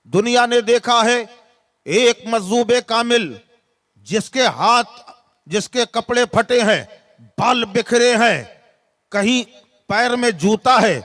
दुनिया ने देखा है एक मजूबे कामिल जिसके हाथ, जिसके कपड़े फटे हैं, बाल बिखरे हैं, कहीं पैर में जूता है,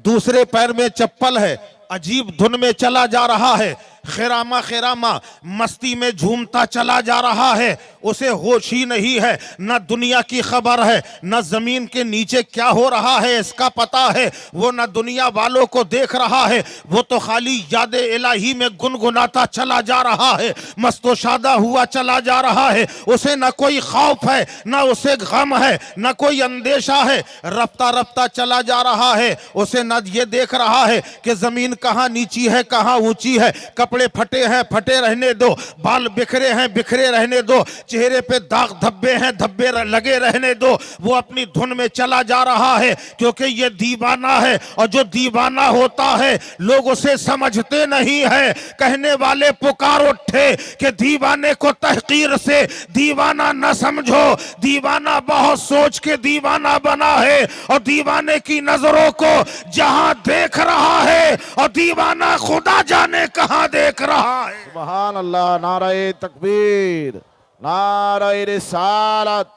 दूसरे पैर में चप्पल है, अजीब धुन में चला जा रहा है, खिरामा खिरामा मस्ती में झूमता चला जा रहा है, उसे होश ही नहीं है, न दुनिया की खबर है, न जमीन के नीचे क्या हो रहा है इसका पता है, वो न दुनिया वालों को देख रहा है, वो तो खाली याद इलाही में गुनगुनाता चला जा रहा है, मस्तो शादा हुआ चला जा रहा है, उसे न कोई खौफ है, न उसे गम है, न कोई अंदेशा है, रफ्ता रफ्ता चला जा रहा है, उसे न ये देख रहा है कि जमीन कहाँ नीची है कहाँ ऊंची है, कपड़े फटे हैं फटे रहने दो, बाल बिखरे हैं बिखरे रहने दो, चेहरे पे दाग धब्बे हैं धब्बे लगे रहने दो, वो अपनी धुन में चला जा रहा है, क्योंकि ये दीवाना है, और जो दीवाना होता है लोग उसे समझते नहीं है। कहने वाले पुकार उठे कि दीवाने को तहकीर से दीवाना न समझो, दीवाना बहुत सोच के दीवाना बना है, और दीवाने की नजरों को जहां देख रहा है, और दीवाना खुदा जाने कहां देख रहा है। सुभान अल्लाह, नारे तकबीर, नारे रिसालत,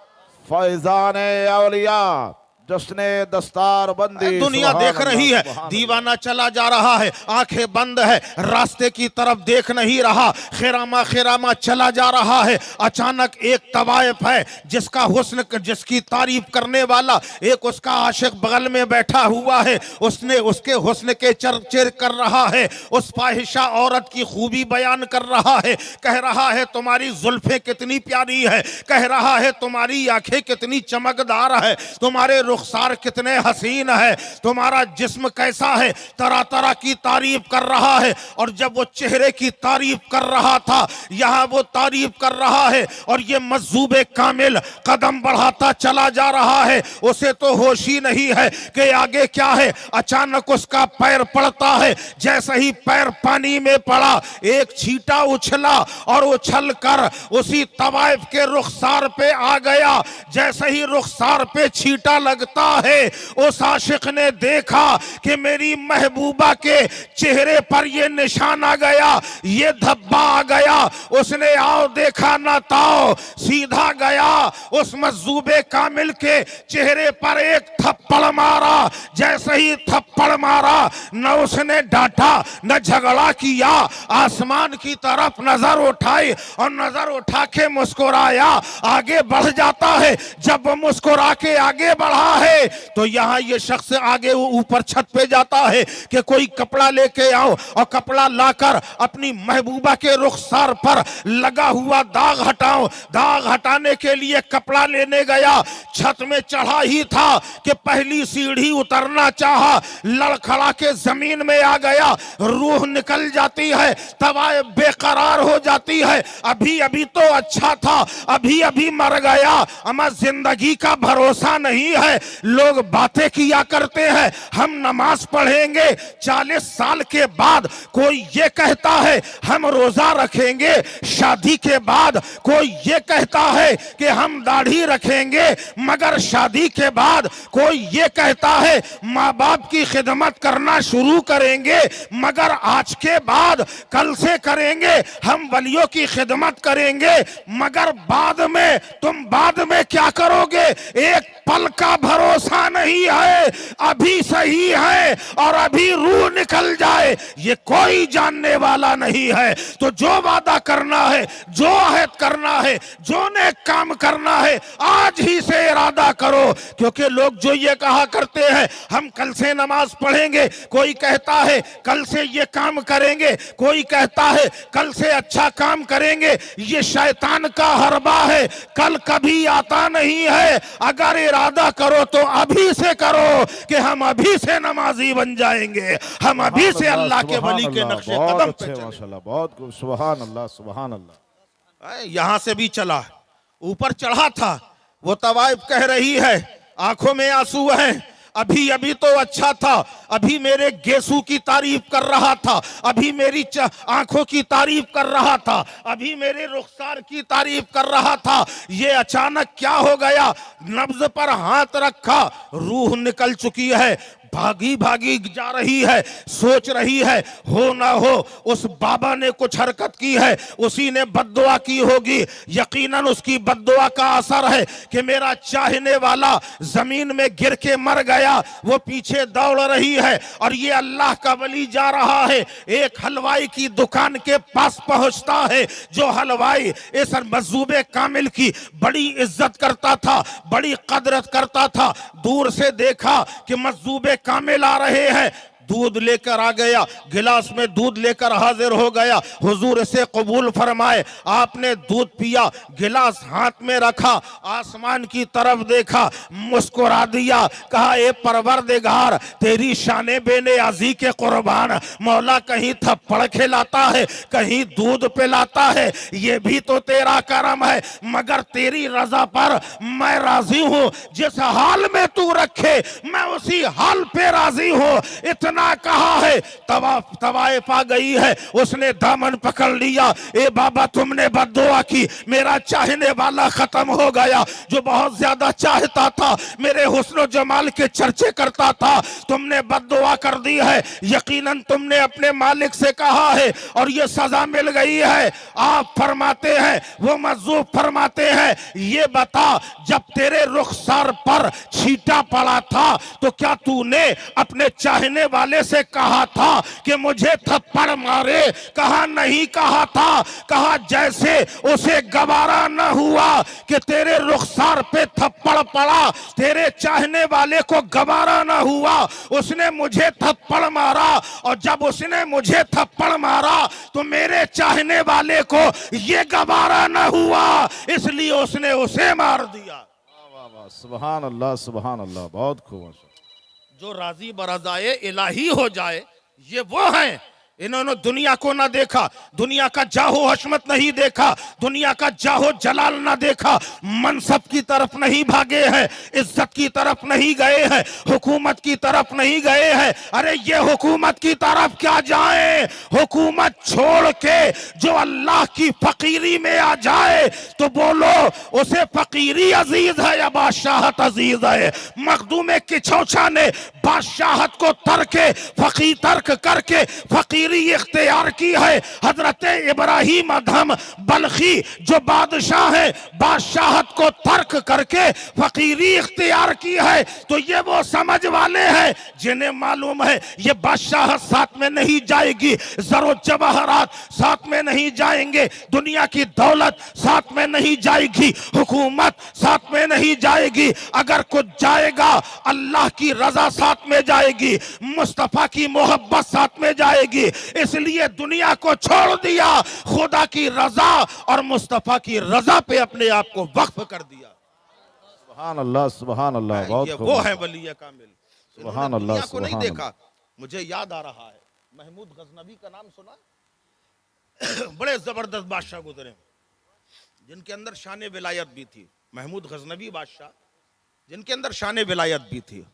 फैजाने औलिया, जश्ने दस्तार बंदी। दुनिया देख रही है, दीवाना चला जा रहा है, आंखें बंद है, रास्ते की तरफ देख नहीं रहा, खिरामा खिरामा चला जा रहा है। अचानक एक तवायफ है जिसका हुस्न, जिसकी तारीफ करने वाला एक उसका आशिक बगल में बैठा हुआ है, उसने उसके हुस्न के चर्चे कर रहा है, उस फाहिशा औरत की खूबी बयान कर रहा है, कह रहा है तुम्हारी जुल्फें कितनी प्यारी है, कह रहा है तुम्हारी आंखें कितनी चमकदार है, तुम्हारे रुखसार कितने हसीन है, तुम्हारा जिस्म कैसा है, तरह तरह की तारीफ कर रहा है। और जब वो चेहरे की तारीफ कर रहा था, यहां वो तारीफ कर रहा है, और ये मजूबे कामिल कदम बढ़ाता चला जा रहा है, उसे तो होश ही नहीं है कि आगे क्या है। अचानक उसका पैर पड़ता है, जैसे ही पैर पानी में पड़ा, एक छींटा उछला और उछल कर उसी तवाइफ के रुखसार पे आ गया। जैसे ही रुखसार पे छींटा लगता है, उस आशिक ने देखा कि मेरी महबूबा के चेहरे पर ये निशान आ गया, ये धब्बा आ गया। उसने आओ देखा ना ताओ, सीधा गया उस मजूबे कामिल के चेहरे पर एक थप्पड़ मारा। जैसे ही थप्पड़ मारा, न उसने डांटा न झगड़ा किया, आसमान की तरफ नजर उठाई और नजर उठा के मुस्कुराया, आगे बढ़ जाता है। जब वो मुस्कुरा के आगे बढ़ा है तो यहां ये शख्स आगे ऊपर छत पे जाता है कि कोई कपड़ा लेके आओ, और कपड़ा लाकर अपनी महबूबा के रुखसार पर लगा हुआ दाग हटाओ। दाग हटाने के लिए कपड़ा लेने गया, छत में चढ़ा ही था कि पहली सीढ़ी उतरना चाहा, लड़खड़ा के जमीन में आ गया, रूह निकल जाती है, तवाए बेकरार हो जाती है। अभी अभी तो अच्छा था, अभी अभी मर गया, अमा जिंदगी का भरोसा नहीं है। लोग बातें किया करते हैं, हम नमाज पढ़ेंगे, 40 साल के बाद कोई ये कहता है हम रोजा रखेंगे, शादी के बाद कोई ये कहता है कि हम दाढ़ी रखेंगे, मगर शादी के बाद कोई ये कहता है माँ बाप की खिदमत करना शुरू करेंगे, मगर आज के बाद कल से करेंगे, हम वलियों की खिदमत करेंगे, मगर बाद में तुम बाद में क्या करोगे, एक पल का भरोसा नहीं है। अभी सही है और अभी रूह निकल जाए, ये कोई जानने वाला नहीं है। तो जो वादा करना है, जो अहद करना है, जो नेक काम करना है, आज ही से इरादा करो। क्योंकि लोग जो ये कहा करते हैं हम कल से नमाज पढ़ेंगे, कोई कहता है कल से ये काम करेंगे, कोई कहता है कल से अच्छा काम करेंगे, ये शैतान का हरबा है, कल कभी आता नहीं है। अगर इरादा करो तो अभी से करो कि हम अभी से नमाजी बन जाएंगे, हम अभी से अल्लाह के वली के नक्शे कदम पे चलेंगे। माशाल्लाह, बहुत खूब, सुभान अल्लाह सुभान अल्लाह। यहां से भी चला, ऊपर चढ़ा था, वो तवाइफ कह रही है, आंखों में आंसू हैं, अभी अभी तो अच्छा था, अभी मेरे गेसू की तारीफ कर रहा था, अभी मेरी आंखों की तारीफ कर रहा था, अभी मेरे रुखसार की तारीफ कर रहा था, ये अचानक क्या हो गया। नब्ज पर हाथ रखा, रूह निकल चुकी है, भागी भागी जा रही है, सोच रही है हो ना हो उस बाबा ने कुछ हरकत की है, उसी ने बद्दुआ की होगी। यकीनन उसकी बद्दुआ का असर है कि मेरा चाहने वाला जमीन में गिर के मर गया। वो पीछे दौड़ रही है और ये अल्लाह का वली जा रहा है। एक हलवाई की दुकान के पास पहुंचता है। जो हलवाई इस मजूबे कामिल की बड़ी इज्जत करता था, बड़ी कदरत करता था, दूर से देखा कि मजूबे कामिल आ रहे हैं, दूध लेकर आ गया, गिलास में दूध लेकर हाजिर हो गया। हुजूर इसे कबूल फरमाए। आपने दूध पिया, गिलास हाथ में रखा, आसमान की तरफ देखा, मुस्कुरा दिया, कहा ए परवरदिगार तेरी शाने बेनियाज़ी के कुर्बान, मौला कहीं थप्पड़ खिलाता है, कहीं दूध पिलाता है, ये भी तो तेरा करम है, मगर तेरी रजा पर मैं राजी हूं। जिस हाल में तू रखे मैं उसी हाल पे राजी हूं। इतना कहा है, तवाइफ आ गई है, उसने दामन पकड़ लिया। ए बाबा तुमने बद्दुआ की, मेरा चाहने वाला खत्म हो गया, जो बहुत ज्यादा चाहता था, मेरे हुस्न जमाल के चर्चे करता था, तुमने बद्दुआ कर दी है। यकीनन तुमने अपने मालिक से कहा है और ये सजा मिल गई है। आप फरमाते हैं, वो मज़ूब फरमाते हैं, ये बता जब तेरे रुखसार पर छींटा पड़ा था तो क्या तूने अपने चाहने वाले से कहा था कि मुझे थप्पड़ मारे? कहा नहीं कहा था। कहा जैसे उसे गवारा न हुआ कि तेरे रुखसार पे थप्पड़ पड़ा, तेरे चाहने वाले को गवारा न हुआ, उसने मुझे थप्पड़ मारा, और जब उसने मुझे थप्पड़ मारा तो मेरे चाहने वाले को ये गवारा न हुआ, इसलिए उसने उसे मार दिया। वाह वाह, सुभान अल्लाह सुभान अल्लाह, बहुत खूब। जो राजी बरजाए इलाही हो जाए, ये वो हैं। इन्होंने दुनिया को ना देखा, दुनिया का जाहो हशमत नहीं देखा, दुनिया का जाहो जलाल ना देखा, मनसब की तरफ नहीं भागे हैं, इज्जत की तरफ नहीं गए हैं, हुकूमत की तरफ नहीं गए हैं। अरे ये हुकूमत की तरफ क्या जाए, हुकूमत छोड़ के जो अल्लाह की फकीरी में आ जाए तो बोलो उसे फकीरी अजीज है या बादशाहत अजीज है। मखदूम किचौछा ने बादशाहत को तर्क करके फकीरी इख्तियार की है। हजरत इब्राहिम अदहम बल्खी जो बादशाह है, बादशाहत को तर्क करके फकीरी इख्तियार की है। तो ये वो समझ वाले हैं जिन्हें मालूम है ये बादशाहत साथ में नहीं जाएगी, जरो जवाहरात साथ में नहीं जाएंगे, दुनिया की दौलत साथ में नहीं जाएगी, हुकूमत साथ में नहीं जाएगी। अगर कुछ जाएगा अल्लाह की रजा साथ में जाएगी, मुस्तफा की मोहब्बत साथ में जाएगी। इसलिए दुनिया को छोड़ दिया, खुदा की रजा और मुस्तफा की रजा पे अपने आप को वक्फ कर दिया। सुभान अल्लाह सुभान अल्लाह, बहुत ये खूब। वो है वली कामिल। सुभान इन्होंने अल्लाह, दुनिया को नहीं सुभान देखा। मुझे याद आ रहा है, महमूद गजनवी का नाम सुना? बड़े जबरदस्त बादशाह गुजरे जिनके अंदर शान विलायत भी थी। महमूद गजनवी बादशाह जिनके अंदर शान विलायत भी थी।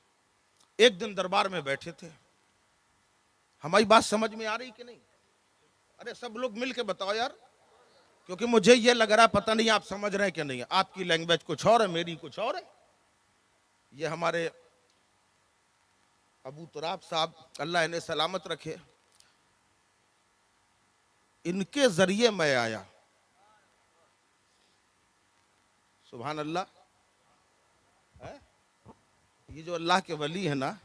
एक दिन दरबार में बैठे थे। हमारी बात समझ में आ रही कि नहीं? अरे सब लोग मिल के बताओ यार, क्योंकि मुझे ये लग रहा है पता नहीं आप समझ रहे हैं कि नहीं। आपकी लैंग्वेज कुछ और है, मेरी कुछ और है। ये हमारे अबू तुराब साहब, अल्लाह इन्हें सलामत रखे, इनके जरिए मैं आया। सुभान अल्लाह। ये जो अल्लाह के वली है ना,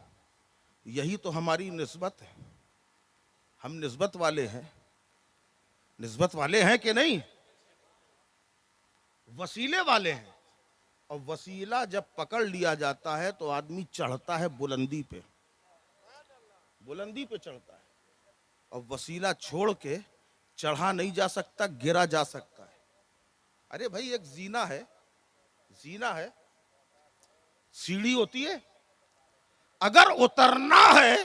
यही तो हमारी निस्बत है। हम निस्बत वाले हैं। निस्बत वाले हैं कि नहीं? वसीले वाले हैं। और वसीला जब पकड़ लिया जाता है तो आदमी चढ़ता है बुलंदी पे, बुलंदी पे चढ़ता है। और वसीला छोड़ के चढ़ा नहीं जा सकता, गिरा जा सकता है। अरे भाई एक जीना है, जीना है, सीढ़ी होती है। अगर उतरना है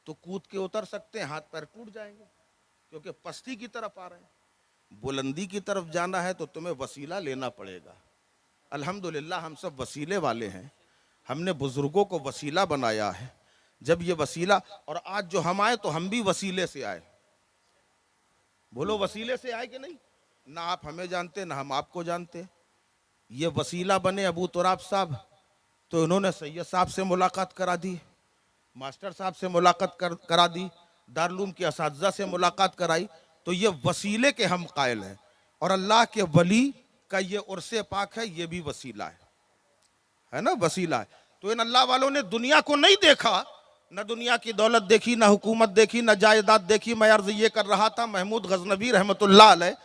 तो कूद के उतर सकते हैं, हाथ पैर टूट जाएंगे क्योंकि पस्ती की तरफ आ रहे हैं। बुलंदी की तरफ जाना है तो तुम्हें वसीला लेना पड़ेगा। अल्हम्दुलिल्लाह हम सब वसीले वाले हैं। हमने बुजुर्गों को वसीला बनाया है। जब ये वसीला, और आज जो हम आए तो हम भी वसीले से आए। बोलो वसीले से आए कि नहीं? ना आप हमें जानते ना हम आपको जानते। ये वसीला बने अबू तुराब साहब, तो इन्होंने सैयद साहब से मुलाकात करा दी, मास्टर साहब से मुलाकात करा दी, दारुल के असातिज़ा से मुलाकात कराई। तो ये वसीले के हम कायल हैं, और अल्लाह के वली का ये उर्से पाक है, ये भी वसीला है ना, वसीला है। तो इन अल्लाह वालों ने दुनिया को नहीं देखा, न दुनिया की दौलत देखी, न हुकूमत देखी, न जायदाद देखी। मैं अर्ज ये कर रहा था, महमूद गजनवी रहमतुल्लाह अलैह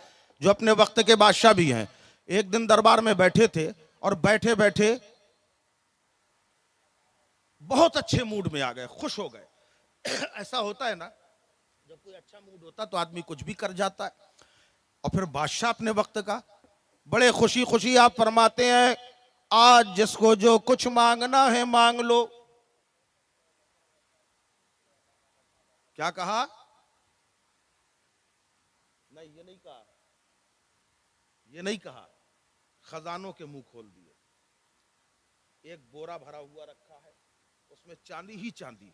जो अपने वक्त के बादशाह भी हैं, एक दिन दरबार में बैठे थे और बैठे बैठे बहुत अच्छे मूड में आ गए, खुश हो गए। ऐसा होता है ना, जब कोई अच्छा मूड होता तो आदमी कुछ भी कर जाता है। और फिर बादशाह अपने वक्त का बड़े खुशी खुशी आप फरमाते हैं, आज जिसको जो कुछ मांगना है मांग लो। क्या कहा? नहीं, ये नहीं कहा, ये नहीं कहा। खजानों के मुंह खोल दिए। एक बोरा भरा हुआ रखा है, उसमें चांदी ही चांदी,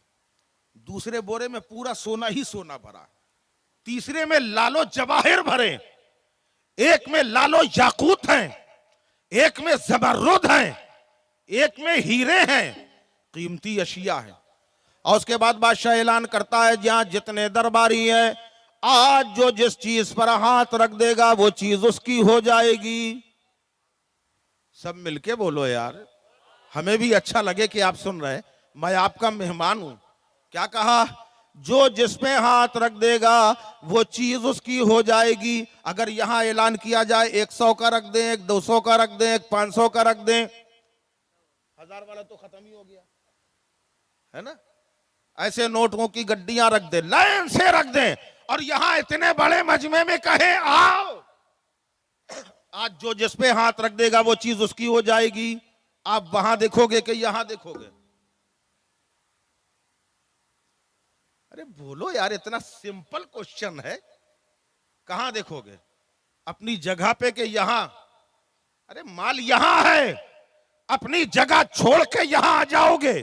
दूसरे बोरे में पूरा सोना ही सोना भरा, तीसरे में लालो जवाहिर भरे, एक में लालो याकूत हैं, एक में ज़बररुद हैं, एक में हीरे हैं, कीमती अशिया है। और उसके बाद बादशाह ऐलान करता है, जहां जितने दरबारी हैं, आज जो जिस चीज पर हाथ रख देगा वो चीज उसकी हो जाएगी। सब मिलके बोलो यार, हमें भी अच्छा लगे कि आप सुन रहे हैं। मैं आपका मेहमान हूं। क्या कहा? जो जिसमें हाथ रख देगा वो चीज उसकी हो जाएगी। अगर यहां ऐलान किया जाए 100 का रख दें, एक 200 का रख दें, एक 500 का रख दें, 1000 वाला तो खत्म ही हो गया है ना। ऐसे नोटों की गड्डियां रख दें, लाइन से रख दें, और यहां इतने बड़े मजमे में कहे आओ, आज जो जिस पे हाथ रख देगा वो चीज उसकी हो जाएगी। आप वहां देखोगे कि यहां देखोगे? अरे बोलो यार, इतना सिंपल क्वेश्चन है। कहां देखोगे? अपनी जगह पे कि यहां? अरे माल यहां है, अपनी जगह छोड़ के यहां आ जाओगे।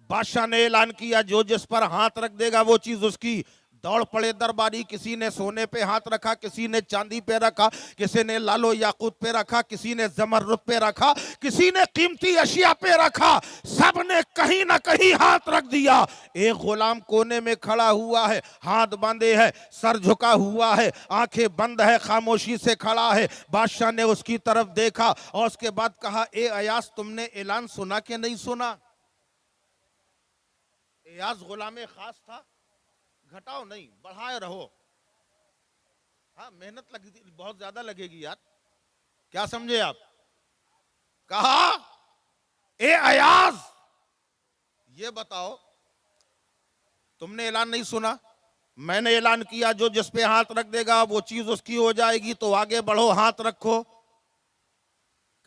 बादशाह ने ऐलान किया, जो जिस पर हाथ रख देगा वो चीज उसकी। दौड़ पड़े दरबारी, किसी ने सोने पे हाथ रखा, किसी ने चांदी पे रखा, किसी ने लालो याकूत पे रखा, किसी ने ज़मरुद पे रखा, किसी ने कीमती अशिया पे रखा। सब ने कहीं ना कहीं हाथ रख दिया। एक गुलाम कोने में खड़ा हुआ है, हाथ बांधे है, सर झुका हुआ है, आंखें बंद है, खामोशी से खड़ा है। बादशाह ने उसकी तरफ देखा और उसके बाद कहा, ए अयास, तुमने ऐलान सुना कि नहीं सुना? अयास गुलाम खास था, घटाओ नहीं, बढ़ाए रहो। हाँ, मेहनत लगती, बहुत ज्यादा लगेगी यार। क्या समझे आप? कहा, ए अयाज, ये बताओ, तुमने ऐलान नहीं सुना? मैंने ऐलान किया, जो जिस पे हाथ रख देगा वो चीज उसकी हो जाएगी। तो आगे बढ़ो, हाथ रखो।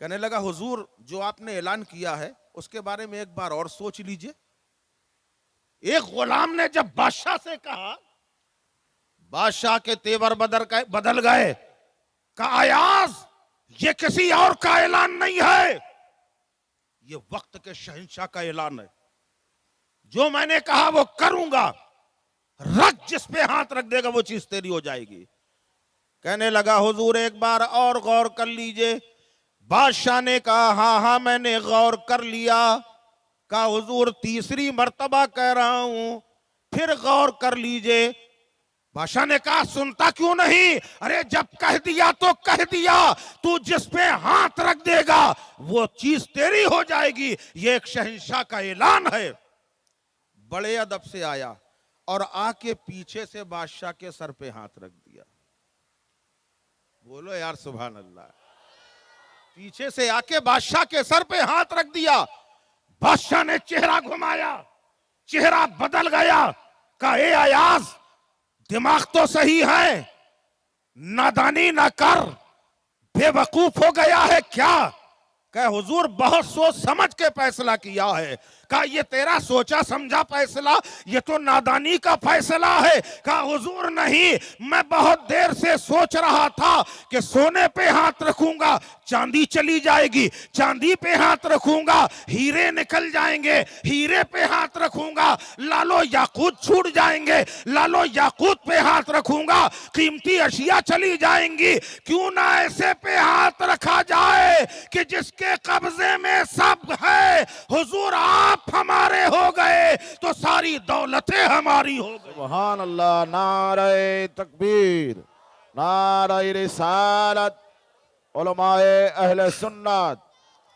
कहने लगा, हुजूर, जो आपने ऐलान किया है उसके बारे में एक बार और सोच लीजिए। एक गुलाम ने जब बादशाह से कहा, बादशाह के तेवर बदल गए। कहा, अयाज, ये किसी और का ऐलान नहीं है, ये वक्त के शहंशाह का ऐलान है। जो मैंने कहा वो करूंगा, रख, जिस पे हाथ रख देगा वो चीज तेरी हो जाएगी। कहने लगा, हुजूर एक बार और गौर कर लीजिए। बादशाह ने कहा, हाँ हाँ मैंने गौर कर लिया। कहा, हुजूर तीसरी मर्तबा कह रहा हूं, फिर गौर कर लीजिए। बादशाह ने कहा, सुनता क्यों नहीं? अरे जब कह दिया तो कह दिया, तू जिस पे हाथ रख देगा वो चीज तेरी हो जाएगी। ये एक शहंशाह का ऐलान है। बड़े अदब से आया और आके पीछे से बादशाह के सर पे हाथ रख दिया। बोलो यार सुभान अल्लाह। पीछे से आके बादशाह के सर पे हाथ रख दिया। बादशाह ने चेहरा घुमाया, चेहरा बदल गया। कहा, ए अयाज, दिमाग तो सही है, नादानी ना कर, बेवकूफ हो गया है क्या? कहा, हुजूर बहुत सोच समझ के फैसला किया है। कहा, ये तेरा सोचा समझा फैसला, ये तो नादानी का फैसला है। कहा, हुजूर नहीं, मैं बहुत देर से सोच रहा था कि सोने पे हाथ रखूंगा, चांदी चली जाएगी, चांदी पे हाथ रखूंगा हीरे निकल जाएंगे, हीरे पे हाथ रखूंगा लालो याकूत छूट जाएंगे, लालो याकूत पे हाथ रखूंगा कीमती अशिया चली जाएंगी। क्यों ना ऐसे पे हाथ रखा जाए कि जिसके कब्जे में सब है, हुजूर आप हमारे हो गए तो सारी दौलतें हमारी हो गई। सुभान अल्लाह। नारे तकबीर, नारे रिसालत, उलमाए अहले सुन्नत,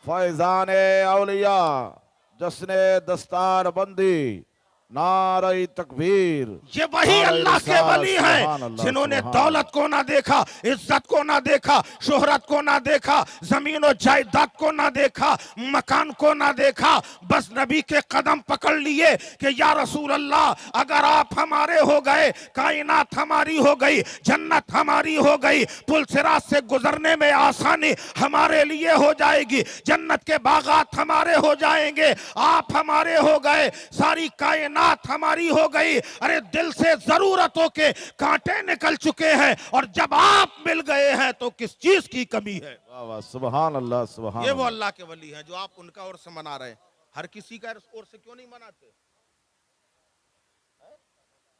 फैजाने औलिया, जश्ने दस्तार बंदी, नारे तकबीर। ये वही अल्लाह के वली हैं जिन्होंने दौलत को ना देखा, इज्जत को ना देखा, शोहरत को ना देखा, जमीन और जायदाद को ना देखा, मकान को ना देखा, बस नबी के कदम पकड़ लिए कि या रसूल अल्लाह अगर आप हमारे हो गए कायनात हमारी हो गई, जन्नत हमारी हो गई, पुल सिरात से गुजरने में आसानी हमारे लिए हो जाएगी, जन्नत के बागात हमारे हो जाएंगे, आप हमारे हो गए, सारी कायनात हमारी हो गई। अरे दिल से जरूरतों के कांटे निकल चुके हैं और जब आप मिल गए हैं तो किस चीज की कमी है। वाह वाह, सुभान अल्लाह, सुभान ये वो अल्लाह। अल्लाह के वली हैं जो आप उनका उर्स मना रहे हैं। हर किसी का उर्स क्यों नहीं मनाते?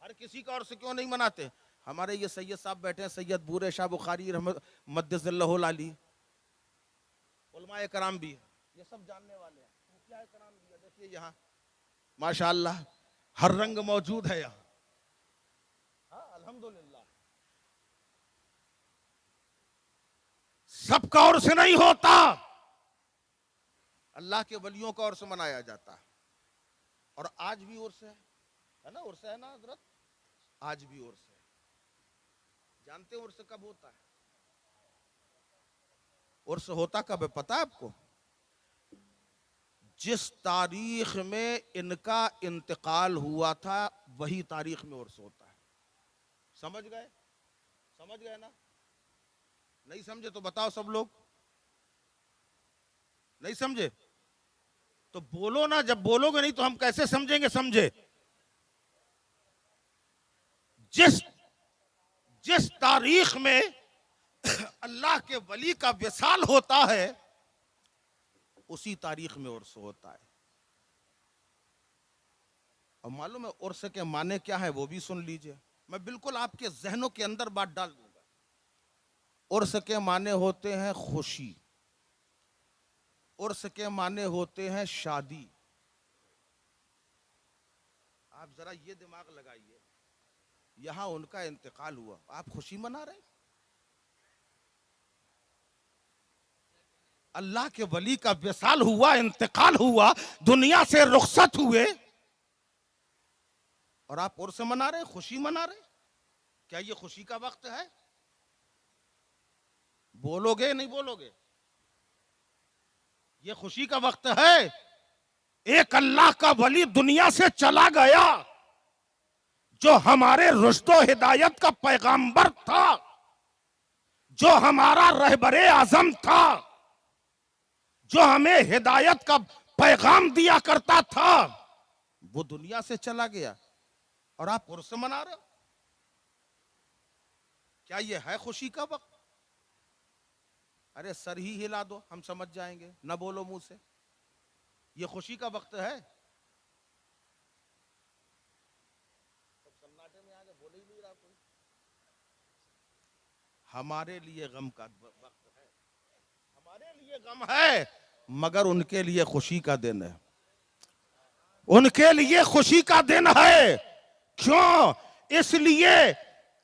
हर किसी का उर्स क्यों नहीं मनाते? हमारे ये सैयद साहब बैठे हैं, सैयद बूरे शाह बुखारी रहमत मद्दज़िल्लहुल आली, उलमाए कराम भी है, ये सब जानने वाले हैं, सूफियाए कराम भी है। देखिए यहाँ माशाअल्लाह हर रंग मौजूद है यहाँ। हाँ, अल्हम्दुलिल्लाह। सबका उर्स नहीं होता, अल्लाह के वलियों का उर्स मनाया जाता है। और आज भी उर्स है ना, उर्स है ना हजरत, आज भी उर्स है। जानते हैं उर्स कब होता है? उर्स होता कब है पता है आपको? जिस तारीख में इनका इंतकाल हुआ था वही तारीख में उर्स होता है। समझ गए? समझ गए ना? नहीं समझे तो बताओ सब लोग। नहीं समझे तो बोलो ना, जब बोलोगे नहीं तो हम कैसे समझेंगे? समझे? जिस तारीख में अल्लाह के वली का विसाल होता है उसी तारीख में उर्स होता है। और मालूम है उर्स के माने क्या है वो भी सुन लीजिए, मैं बिल्कुल आपके जहनों के अंदर बात डाल दूंगा। उर्स के माने होते हैं खुशी, उर्स के माने होते हैं शादी। आप जरा ये दिमाग लगाइए, यहां उनका इंतकाल हुआ, आप खुशी मना रहे? अल्लाह के वली का विसाल हुआ, इंतकाल हुआ, दुनिया से रुखसत हुए और आप उर्स मना रहे, खुशी मना रहे? क्या ये खुशी का वक्त है? बोलोगे नहीं बोलोगे? ये खुशी का वक्त है? एक अल्लाह का वली दुनिया से चला गया जो हमारे रुश्तो हिदायत का पैगंबर था, जो हमारा रहबरे आजम था, जो हमें हिदायत का पैगाम दिया करता था, वो दुनिया से चला गया और आप उर्स मना रहे हो? क्या ये है खुशी का वक्त? अरे सर ही हिला दो, हम समझ जाएंगे, ना बोलो मुंह से। ये खुशी का वक्त है? सब सन्नाटे में आगे बोले ही नहीं रहा कोई। हमारे लिए गम का वक्त है, हमारे लिए गम है, मगर उनके लिए खुशी का दिन है। उनके लिए खुशी का दिन है। क्यों? इसलिए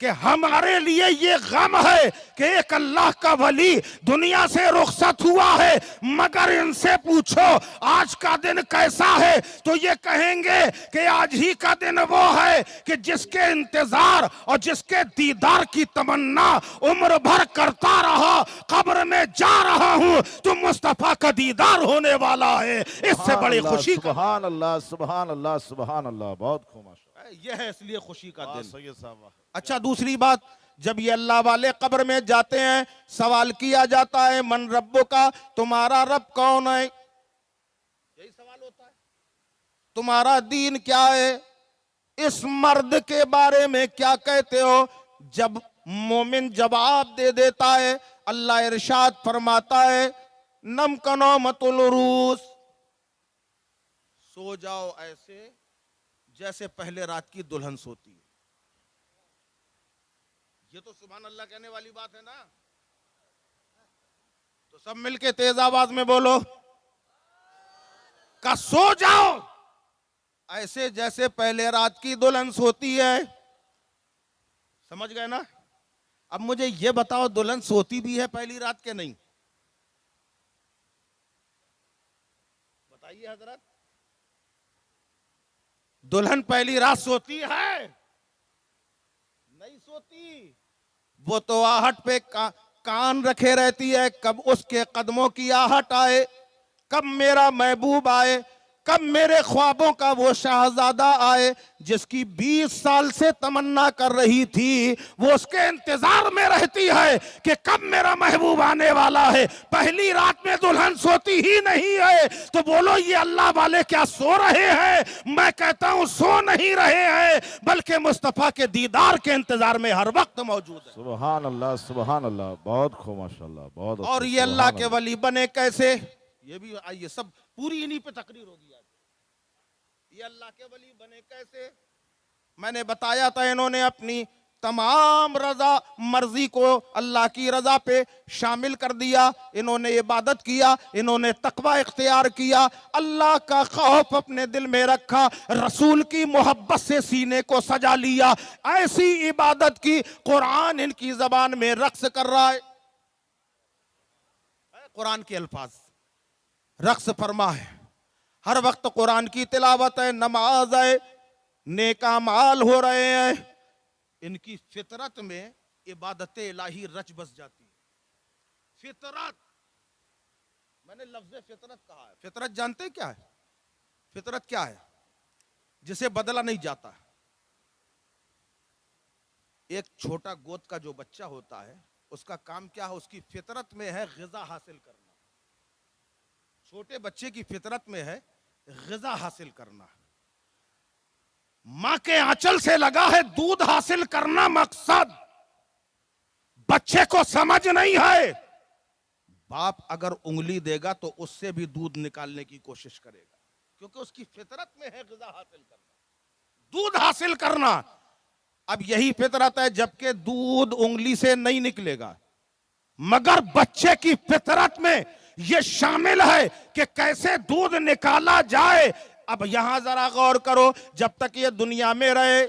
कि हमारे लिए ये गम है कि एक अल्लाह का वली दुनिया से रुखसत हुआ है, मगर इनसे पूछो आज का दिन कैसा है तो ये कहेंगे कि आज ही का दिन वो है कि जिसके इंतजार और जिसके दीदार की तमन्ना उम्र भर करता रहा, कब्र में जा रहा हूं तो मुस्तफा का दीदार होने वाला है। इससे बड़ी खुशी का सुभान अल्लाह, सुभान अल्लाह, सुभान अल्लाह। बहुत खूब, यह है, इसलिए खुशी का दिन। सैयद साहब। अच्छा, दूसरी बात, जब ये अल्लाह वाले कब्र में जाते हैं सवाल किया जाता है मन रब्बो का, तुम्हारा रब कौन है? यही सवाल होता है। तुम्हारा दीन क्या है? इस मर्द के बारे में क्या कहते हो? जब मोमिन जवाब दे देता है अल्लाह इरशाद फरमाता है नम कनो मतुल रूस, सो जाओ ऐसे जैसे पहले रात की दुल्हन सोती है। ये तो सुभान अल्लाह कहने वाली बात है ना। तो सब मिलके तेज आवाज में बोलो का सो जाओ ऐसे जैसे पहले रात की दुल्हन सोती है। समझ गए ना। अब मुझे ये बताओ दुल्हन सोती भी है पहली रात के नहीं? बताइए हजरत, दुल्हन पहली रात सोती है? नहीं सोती। वो तो आहट पे कान रखे रहती है, कब उसके कदमों की आहट आए, कब मेरा महबूब आए, कब मेरे ख्वाबों का वो शाहजादा आए जिसकी 20 साल से तमन्ना कर रही थी। वो उसके इंतजार में रहती है कि कब मेरा महबूब आने वाला है। पहली रात में दुल्हन सोती ही नहीं है। तो बोलो ये अल्लाह वाले क्या सो रहे हैं? मैं कहता हूं सो नहीं रहे हैं, बल्कि मुस्तफा के दीदार के इंतजार में हर वक्त मौजूद है। सुभान अल्लाह, सुभान अल्लाह, बहुत खूब माशाल्लाह, बहुत। और ये अल्लाह के वली बने कैसे? ये भी आइए, सब पूरी इन्हीं पे तकरीर होगी आज। ये अल्लाह के वली बने कैसे? मैंने बताया था इन्होंने अपनी तमाम रजा मर्जी को अल्लाह की रजा पे शामिल कर दिया। इन्होंने इबादत किया, इन्होंने तकवा इख्तियार किया, अल्लाह का खौफ अपने दिल में रखा, रसूल की मोहब्बत से सीने को सजा लिया। ऐसी इबादत की कुरान इनकी जबान में रक्स कर रहा है। कुरान के अल्फाज रक्स फरमा है, हर वक्त कुरान की तिलावत है, नमाज है, नेका माल हो रहे हैं। इनकी फितरत में इबादत इलाही रच बस जाती है। फितरत, मैंने लफ्ज फितरत कहा है। फितरत जानते हैं क्या है? फितरत क्या है? जिसे बदला नहीं जाता। एक छोटा गोद का जो बच्चा होता है उसका काम क्या है? उसकी फितरत में है ग़िज़ा हासिल करना। छोटे बच्चे की फितरत में है ग़िज़ा हासिल करना। मां के आंचल से लगा है दूध हासिल करना मकसद। बच्चे को समझ नहीं है। बाप अगर उंगली देगा तो उससे भी दूध निकालने की कोशिश करेगा, क्योंकि उसकी फितरत में है ग़िज़ा हासिल करना, दूध हासिल करना। अब यही फितरत है, जबकि दूध उंगली से नहीं निकलेगा, मगर बच्चे की फितरत में यह शामिल है कि कैसे दूध निकाला जाए। अब यहां जरा गौर करो, जब तक ये दुनिया में रहे,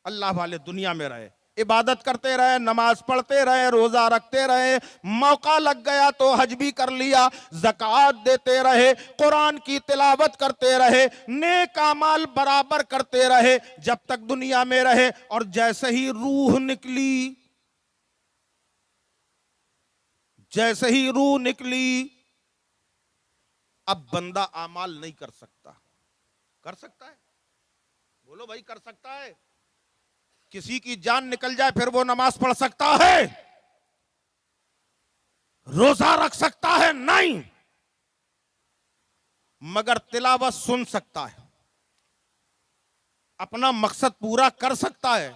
अल्लाह वाले दुनिया में रहे, इबादत करते रहे, नमाज पढ़ते रहे, रोजा रखते रहे, मौका लग गया तो हज भी कर लिया, ज़कात देते रहे, कुरान की तिलावत करते रहे, नेक अमाल बराबर करते रहे जब तक दुनिया में रहे। और जैसे ही रूह निकली, जैसे ही रूह निकली, अब बंदा अमाल नहीं कर सकता। कर सकता है? बोलो भाई, कर सकता है? किसी की जान निकल जाए फिर वो नमाज पढ़ सकता है? रोजा रख सकता है? नहीं, मगर तिलावत सुन सकता है, अपना मकसद पूरा कर सकता है।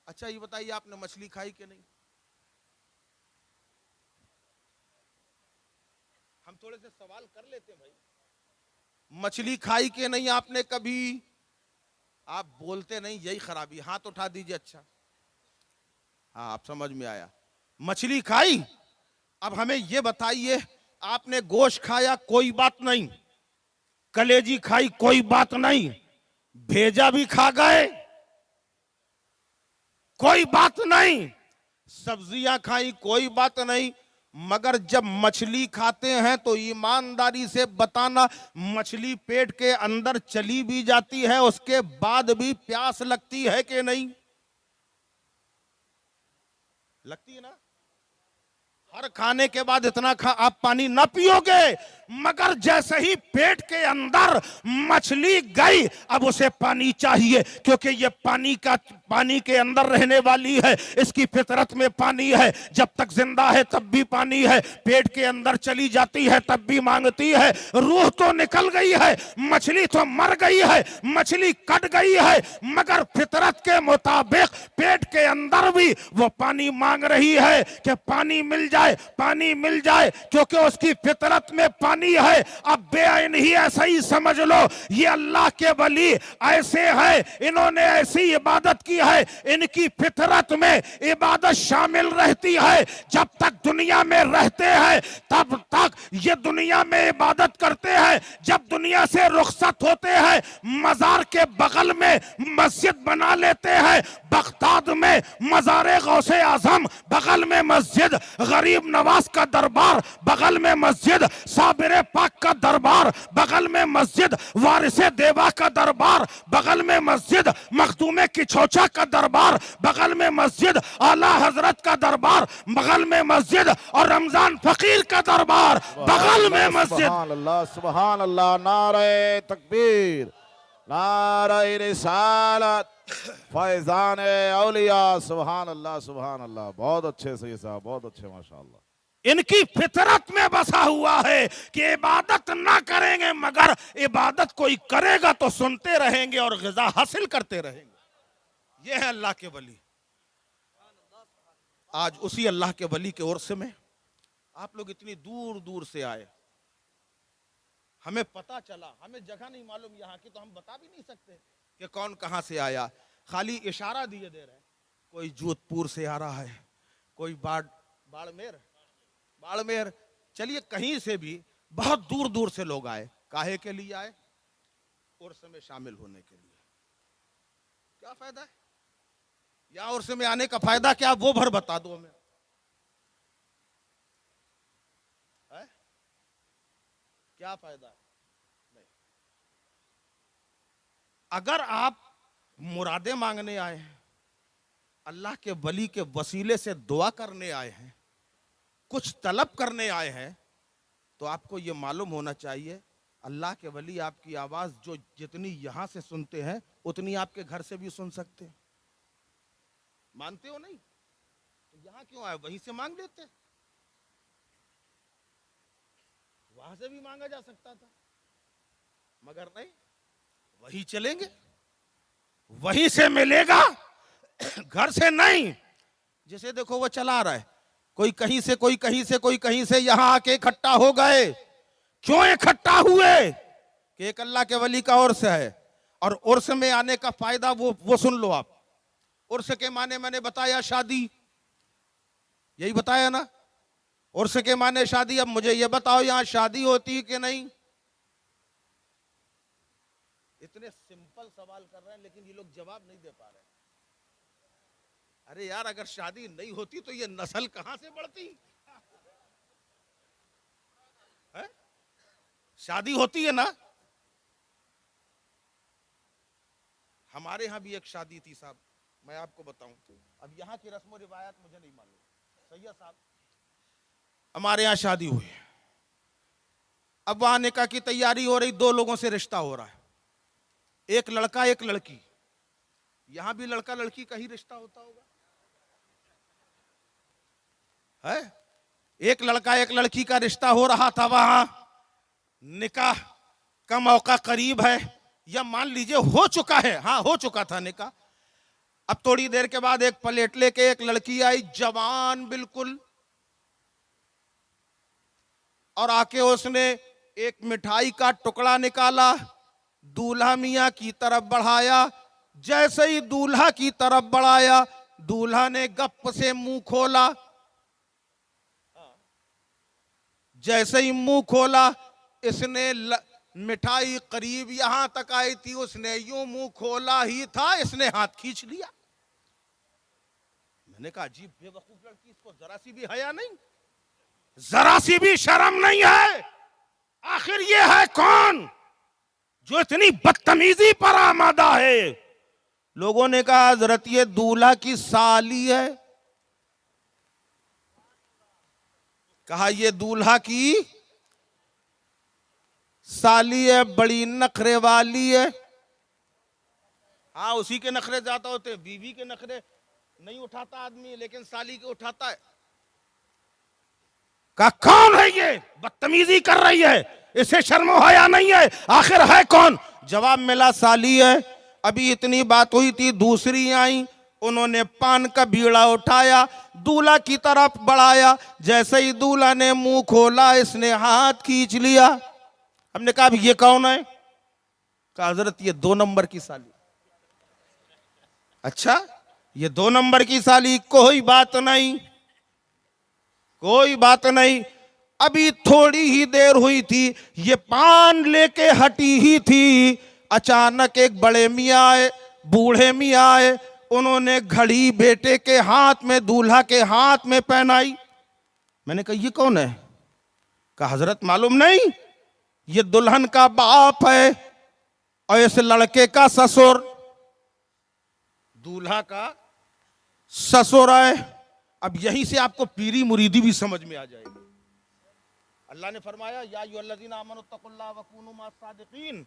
अच्छा ये बताइए, आपने मछली खाई कि नहीं? हम थोड़े से सवाल कर लेते हैं भाई। मछली खाई कि नहीं आपने कभी? आप बोलते नहीं, यही खराबी। हाथ उठा दीजिए। अच्छा हाँ, आप समझ में आया। मछली खाई। अब हमें यह बताइए, आपने गोश्त खाया कोई बात नहीं, कलेजी खाई कोई बात नहीं, भेजा भी खा गए कोई बात नहीं, सब्जियां खाई कोई बात नहीं, मगर जब मछली खाते हैं तो ईमानदारी से बताना, मछली पेट के अंदर चली भी जाती है, उसके बाद भी प्यास लगती है कि नहीं? लगती है ना। हर खाने के बाद इतना आप पानी ना पियोगे, मगर जैसे ही पेट के अंदर मछली गई, अब उसे पानी चाहिए, क्योंकि ये पानी के अंदर रहने वाली है, इसकी फितरत में पानी है। जब तक जिंदा है तब भी पानी है, पेट के अंदर चली जाती है तब भी मांगती है। रूह तो निकल गई है, मछली तो मर गई है, मछली कट गई है, मगर फितरत के मुताबिक पेट के अंदर भी वो पानी मांग रही है कि पानी मिल जाए, पानी मिल जाए, क्योंकि उसकी फितरत में पानी है। अब बेअन ही ऐसा ही समझ लो, ये अल्लाह के वली ऐसे है, इन्होंने ऐसी इबादत की है, इनकी फितरत में इबादत शामिल रहती है। जब तक दुनिया में रहते हैं तब तक ये दुनिया में इबादत करते हैं। जब दुनिया से रुखसत होते हैं, मजार के बगल में मस्जिद बना लेते हैं। बगदाद में मज़ारे गौसे आजम, बगल में मस्जिद, गरीब नवाज का दरबार, बगल में मस्जिद, साबिर पाक का दरबार, बगल में मस्जिद, वारिसे देवा का दरबार, बगल में मस्जिद, मखदूमे किछोचा का दरबार, बगल में मस्जिद, आला हजरत का दरबार, बगल में मस्जिद और रमजान फकीर का दरबार, बगल में मस्जिद। सुभान अल्लाह, नारे तकबीर, नारे रिसालत, फैजान औलिया, सुभान अल्लाह, सुभान अल्लाह। बहुत अच्छे से साहब, बहुत अच्छे, माशाअल्लाह। इनकी फितरत में बसा हुआ है कि इबादत ना करेंगे, मगर इबादत कोई करेगा तो सुनते रहेंगे और ग़िज़ा हासिल करते रहेंगे। ये है अल्लाह के वली। आज उसी अल्लाह के वली के उर्स में आप लोग इतनी दूर दूर से आए, हमें पता चला, हमें जगह नहीं मालूम यहाँ की, तो हम बता भी नहीं सकते कि कौन कहाँ से आया। खाली इशारा दिए दे रहे हैं, कोई जोधपुर से आ रहा है, कोई बाड़मेर, चलिए कहीं से भी, बहुत दूर दूर से लोग आए। काहे के लिए आए? उर्स में शामिल होने के लिए। क्या फायदा है यहाँ उर्स में आने का? फायदा क्या, वो भर बता दो हमें। है? क्या फायदा है? नहीं। अगर आप मुरादे मांगने आए हैं, अल्लाह के वली के वसीले से दुआ करने आए हैं, कुछ तलब करने आए हैं, तो आपको ये मालूम होना चाहिए अल्लाह के वली आपकी आवाज़ जो जितनी यहाँ से सुनते हैं उतनी आपके घर से भी सुन सकते हैं। मानते हो नहीं? तो यहाँ क्यों आए? वहीं से मांग लेते, वहां से भी मांगा जा सकता था, मगर नहीं, वहीं चलेंगे, वहीं से मिलेगा, घर से नहीं। जैसे देखो वो चला रहा है, कोई कहीं से, कोई कहीं से, कोई कहीं से, यहां आके इकट्ठा हो गए। क्यों इकट्ठा हुए? कि एक अल्लाह के वली का उर्स है, और उर्स में आने का फायदा वो सुन लो आप। उर्स के माने मैंने बताया शादी, यही बताया ना, उर्स के माने शादी। अब मुझे ये बताओ यहां शादी होती है कि नहीं? इतने सिंपल सवाल कर रहे हैं लेकिन ये लोग जवाब नहीं दे पा रहे। अरे यार, अगर शादी नहीं होती तो ये नस्ल कहां से बढ़ती है? शादी होती है ना। हमारे यहां भी एक शादी थी साहब, मैं आपको बताऊं, अब यहाँ की रस्म और रिवायत मुझे नहीं मालूम। सैयद साहब, हमारे यहाँ शादी हुई, अब वहां निकाह की तैयारी हो रही, दो लोगों से रिश्ता हो रहा है, एक लड़का एक लड़की। यहां भी लड़का लड़की का ही रिश्ता होता होगा, है? एक लड़का एक लड़की का रिश्ता हो रहा था वहां, निकाह का मौका करीब है, या मान लीजिए हो चुका है, हाँ हो चुका था निकाह। अब थोड़ी देर के बाद एक प्लेट लेके एक लड़की आई, जवान बिल्कुल, और आके उसने एक मिठाई का टुकड़ा निकाला, दूल्हा मियां की तरफ बढ़ाया। जैसे ही दूल्हा की तरफ बढ़ाया, दूल्हा ने गप से मुंह खोला। जैसे ही मुंह खोला, इसने मिठाई करीब यहां तक आई थी, उसने यूं मुंह खोला ही था, इसने हाथ खींच लिया। मैंने कहा अजीब बेवकूफ लड़की, इसको जरा सी भी हया नहीं, जरा सी भी शर्म नहीं है। आखिर ये है कौन जो इतनी बदतमीजी पर आमादा है? लोगों ने कहा हजरत ये दूल्हा की साली है। कहा ये दूल्हा की साली है, बड़ी नखरे वाली है। हाँ, उसी के नखरे ज्यादा होते, बीवी के नखरे नहीं उठाता आदमी, लेकिन साली के उठाता है। कहा कौन है ये, बदतमीजी कर रही है, इसे शर्म हया नहीं है, आखिर है कौन? जवाब मिला साली है। अभी इतनी बात हुई थी, दूसरी आई, उन्होंने पान का बीड़ा उठाया, दूल्हा की तरफ बढ़ाया। जैसे ही दूल्हा ने मुंह खोला, इसने हाथ खींच लिया। हमने कहा ये कौन है? कहा हजरत ये 2 नंबर की साली। अच्छा, ये 2 नंबर की साली? कोई बात नहीं, कोई बात नहीं। अभी थोड़ी ही देर हुई थी, ये पान लेके हटी ही थी, अचानक एक बड़े मियाँ आए, बूढ़े मियाँ आए। उन्होंने घड़ी बेटे के हाथ में, दूल्हा के हाथ में पहनाई। मैंने कहा ये कौन है? कहा हजरत मालूम नहीं, ये दुल्हन का बाप है और इस लड़के का ससुर। दूल्हा का ससुर है। अब यहीं से आपको पीरी मुरीदी भी समझ में आ जाएगी। अल्लाह ने फरमाया या अय्युहल्लज़ीना आमनू तक़ुल्लाह व कूनू मअस सादिक़ीन,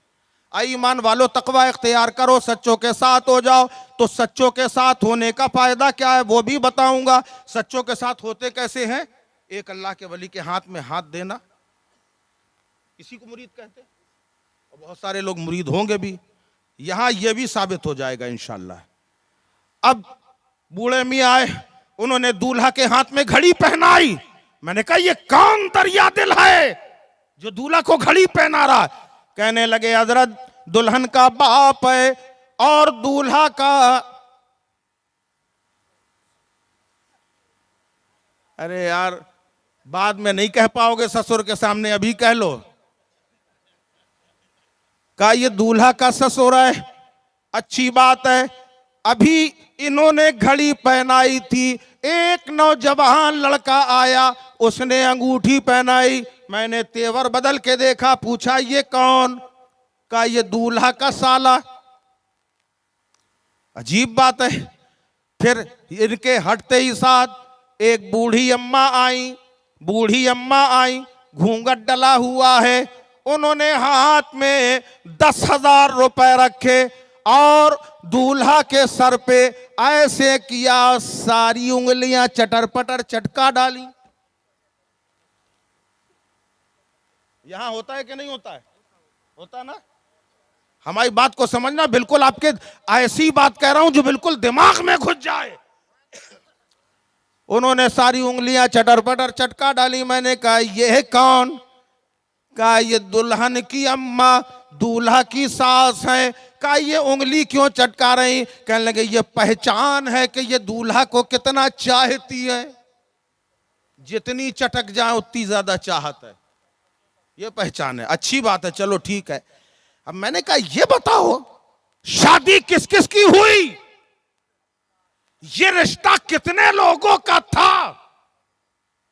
आई ईमान वालों तकवा इख्तियार करो, सच्चों के साथ हो जाओ। तो सच्चों के साथ होने का फायदा क्या है वो भी बताऊंगा। सच्चों के साथ होते कैसे हैं? एक अल्लाह के वली के हाथ में हाथ देना, इसी को मुरीद कहते हैं। और बहुत सारे लोग मुरीद होंगे भी, यहां यह भी साबित हो जाएगा इंशाअल्लाह। अब बूढ़े मियाँ आए, उन्होंने दूल्हा के हाथ में घड़ी पहनाई। मैंने कहा ये कौन दरिया दिल है जो दूल्हा को घड़ी पहना रहा? कहने लगे हजरत दुल्हन का बाप है और दूल्हा का। अरे यार, बाद में नहीं कह पाओगे ससुर के सामने, अभी कह लो। कहा ये दूल्हा का ससुर है, अच्छी बात है। अभी इन्होंने घड़ी पहनाई थी, एक नौजवान लड़का आया, उसने अंगूठी पहनाई। मैंने तेवर बदल के देखा, पूछा ये कौन? कहा ये दूल्हा का साला। अजीब बात है। फिर इनके हटते ही साथ एक बूढ़ी अम्मा आई। बूढ़ी अम्मा आई, घूंघट डला हुआ है। उन्होंने हाथ में 10,000 रुपए रखे और दूल्हा के सर पे ऐसे किया, सारी उंगलियां चटर पटर चटका डाली। यहां होता है कि नहीं होता है? होता है ना? हमारी बात को समझना, बिल्कुल आपके ऐसी बात कह रहा हूं जो बिल्कुल दिमाग में घुस जाए। उन्होंने सारी उंगलियां चटर पटर चटका डाली। मैंने कहा यह कौन? कहा ये दुल्हन की अम्मा, दूल्हा की सास है। कहा ये उंगली क्यों चटका रही? कहने लगे ये पहचान है कि ये दूल्हा को कितना चाहती है, जितनी चटक जाए उतनी ज्यादा चाहत है, ये पहचान है। अच्छी बात है, चलो ठीक है। अब मैंने कहा ये बताओ शादी किस किस की हुई? ये रिश्ता कितने लोगों का था?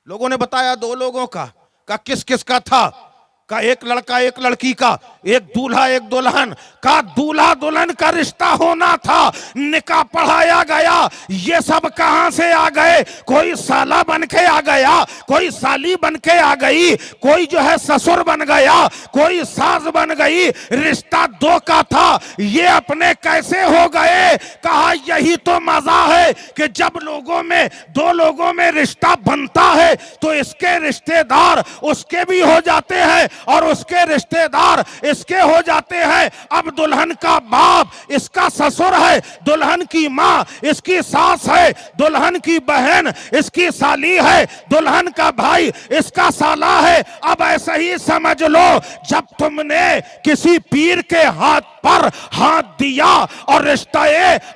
लोगों ने बताया 2 लोगों का। कहा किस किस का था? का एक लड़का एक लड़की का, एक दूल्हा एक दुल्हन का। दूल्हा दुल्हन का रिश्ता होना था, निकाह पढ़ाया गया। ये सब कहां से आ गए? कोई साला बन के आ गया, कोई साली बन के आ गई, कोई जो है ससुर बन गया, कोई सास बन गई। रिश्ता 2 का था, ये अपने कैसे हो गए? कहा यही तो मजा है कि जब लोगों में 2 लोगों में रिश्ता बनता है तो इसके रिश्तेदार उसके भी हो जाते हैं और उसके रिश्तेदार इसके हो जाते हैं। अब दुल्हन का बाप इसका ससुर है, दुल्हन की माँ इसकी सास है, दुल्हन की बहन इसकी साली है, दुल्हन का भाई इसका साला है। अब ऐसा ही समझ लो, जब तुमने किसी पीर के हाथ पर हाथ दिया और रिश्ता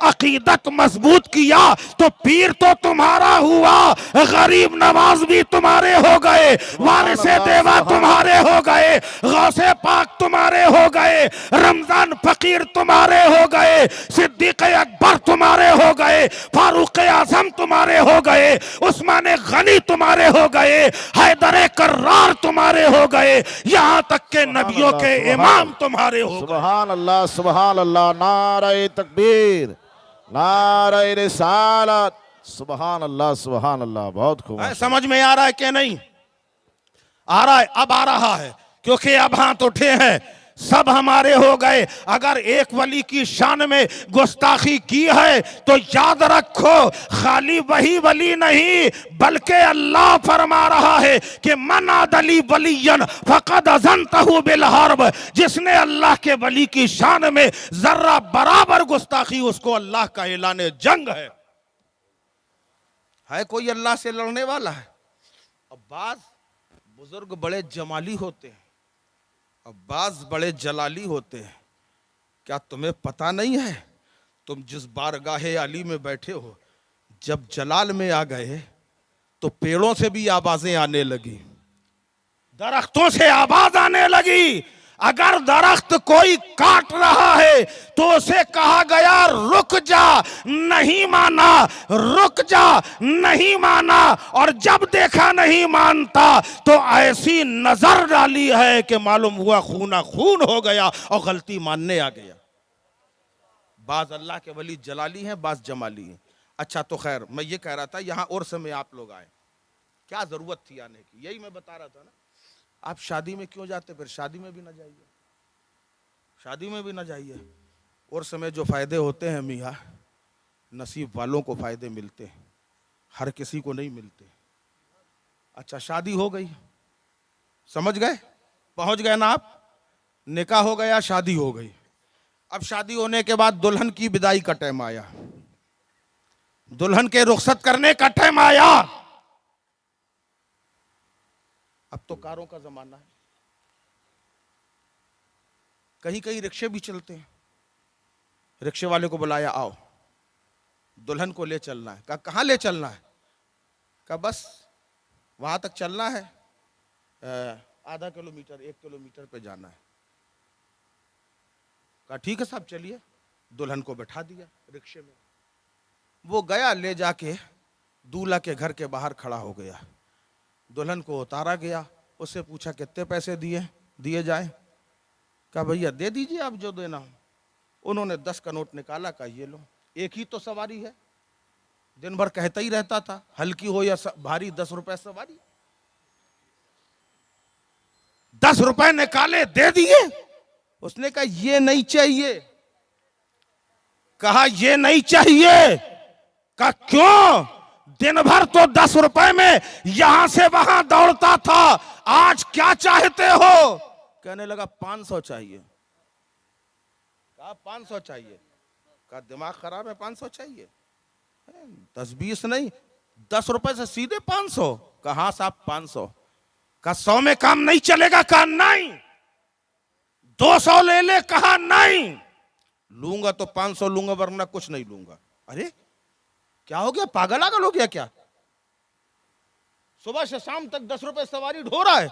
अकीदत मजबूत किया तो पीर तो तुम्हारा हुआ, गरीब नवाज भी तुम्हारे हो गए, वारिसे देवा तुम्हारे हो गए, गौसे पाक तुम्हारे हो गए, रमजान फकीर तुम्हारे हो गए, सिद्दीक अकबर तुम्हारे हो गए, फारूक आजम तुम्हारे हो गए, उस्मान गनी तुम्हारे हो गए, हैदर कर्रार तुम्हारे हो गए, यहां तक के नबियों के इमाम तुम्हारे हो गए। सुभान अल्लाह, सुभान अल्लाह, नारे तकबीर, नारे रिसालत, सुभान अल्लाह, सुभान अल्लाह। बहुत खूब। समझ में आ रहा है कि नहीं आ रहा है? अब आ रहा है, क्योंकि अब हाथ उठे हैं। सब हमारे हो गए। अगर एक वली की शान में गुस्ताखी की है तो याद रखो खाली वही वली नहीं बल्कि अल्लाह फरमा रहा है कि मन आदली वलियन फकद अज़नतहु बिल हर्ब, जिसने अल्लाह के वली की शान में जर्रा बराबर गुस्ताखी उसको अल्लाह का ऐलान जंग है कोई अल्लाह से लड़ने वाला है। अब बाज बुजुर्ग बड़े जमाली होते हैं, अब बाज बड़े जलाली होते हैं। क्या तुम्हें पता नहीं है तुम जिस बारगाहे अली में बैठे हो, जब जलाल में आ गए तो पेड़ों से भी आवाजें आने लगी, दरख्तों से आवाज आने लगी। अगर दरख्त कोई काट रहा है तो उसे कहा गया रुक जा, नहीं माना, रुक जा, नहीं माना, और जब देखा नहीं मानता तो ऐसी नजर डाली है कि मालूम हुआ खूना खून हो गया और गलती मानने आ गया। बाज अल्लाह के वली जलाली हैं, बाज जमाली हैं। अच्छा तो खैर मैं ये कह रहा था यहाँ उर्स में आप लोग आए, क्या जरूरत थी आने की, यही मैं बता रहा था ना। आप शादी में क्यों जाते, फिर शादी में भी ना जाइए, शादी में भी ना जाइए। उर्स में जो फायदे होते हैं मियाँ, नसीब वालों को फायदे मिलते हैं, हर किसी को नहीं मिलते। अच्छा शादी हो गई, समझ गए, पहुंच गए ना आप, निकाह हो गया, शादी हो गई। अब शादी होने के बाद दुल्हन की विदाई का टाइम आया, दुल्हन के रुखसत करने का टाइम आया। अब तो कारों का जमाना है, कहीं कहीं रिक्शे भी चलते हैं। रिक्शे वाले को बुलाया, आओ दुल्हन को ले चलना है। कहा कहाँ ले चलना है? कहा बस वहां तक चलना है, आधा किलोमीटर 1 किलोमीटर पे जाना है। कहा ठीक है साहब चलिए। दुल्हन को बैठा दिया रिक्शे में, वो गया ले जाके दूल्हा के घर के बाहर खड़ा हो गया। दुल्हन को उतारा गया, उससे पूछा कितने पैसे दिए जाए? कहा भैया दे दीजिए आप जो देना हो। उन्होंने 10 का नोट निकाला, कहा ये लो, एक ही तो सवारी है, दिन भर कहता ही रहता था हल्की हो या भारी, 10 रुपए सवारी। 10 रुपए निकाले दे दिए। उसने कहा ये नहीं चाहिए। कहा ये नहीं चाहिए। कहा क्यों? दिन भर तो 10 रुपए में यहां से वहां दौड़ता था, आज क्या चाहते हो? कहने लगा 500 चाहिए। कहा 500 चाहिए? कहा दिमाग खराब है, 500 चाहिए? 10-20 नहीं, 10 रुपए से सीधे 500? कहा साहब 500। कहा 100 में काम नहीं चलेगा? कहा नहीं। 200 ले ले? कहा नहीं। लूंगा तो 500 लूंगा वरना कुछ नहीं लूंगा। अरे क्या हो गया, पागल आगल हो गया क्या? सुबह से शाम तक 10 रुपए सवारी ढो रहा है